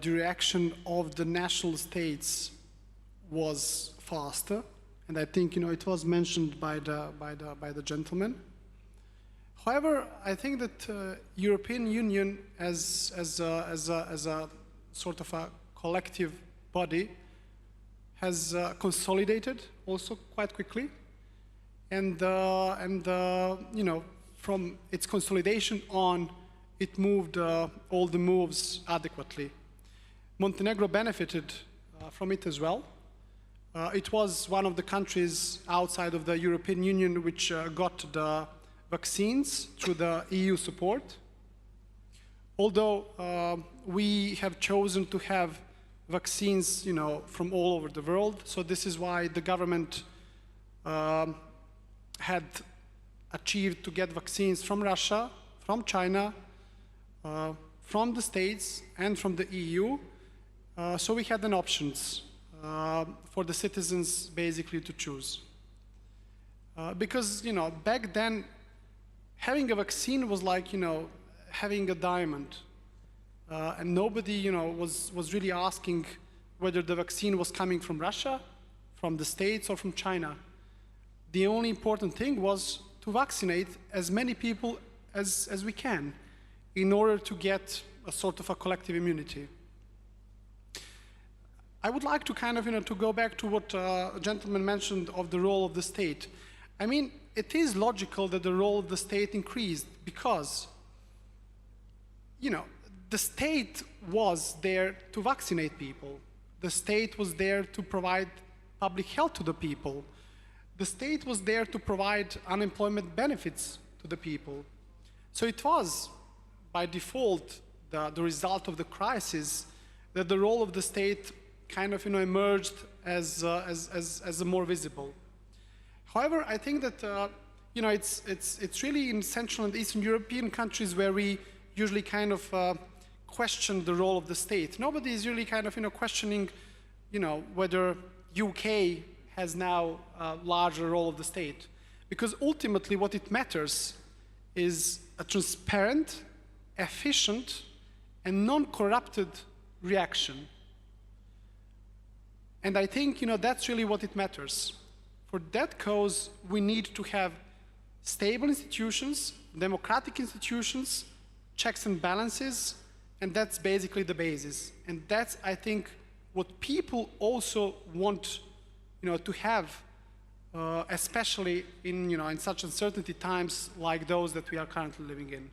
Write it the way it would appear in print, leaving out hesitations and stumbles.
the reaction of the national states was faster, and I think it was mentioned by the gentleman. However, I think that European Union as a sort of a collective body has consolidated also quite quickly, and from its consolidation on, it moved all the moves adequately. Montenegro benefited from it as well. It was one of the countries outside of the European Union which got the vaccines through the EU support. Although we have chosen to have vaccines, from all over the world, so this is why the government had achieved to get vaccines from Russia, from China, from the States, and from the EU. So we had an options for the citizens basically to choose. Because, back then, having a vaccine was like, having a diamond. And nobody, was really asking whether the vaccine was coming from Russia, from the States, or from China. The only important thing was to vaccinate as many people as we can in order to get a sort of a collective immunity. I would like to kind of, to go back to what a gentleman mentioned of the role of the state. I mean, it is logical that the role of the state increased because, the state was there to vaccinate people. The state was there to provide public health to the people. The state was there to provide unemployment benefits to the people. So it was, by default, the result of the crisis that the role of the state kind of emerged as more visible. However, I think that it's really in Central and Eastern European countries where we usually kind of question the role of the state. Nobody is really kind of questioning whether UK has now a larger role of the state, because ultimately what it matters is a transparent, efficient, and non-corrupted reaction. And I think, that's really what it matters. For that cause, we need to have stable institutions, democratic institutions, checks and balances, and that's basically the basis. And that's, I think, what people also want, to have, especially in, in such uncertainty times like those that we are currently living in.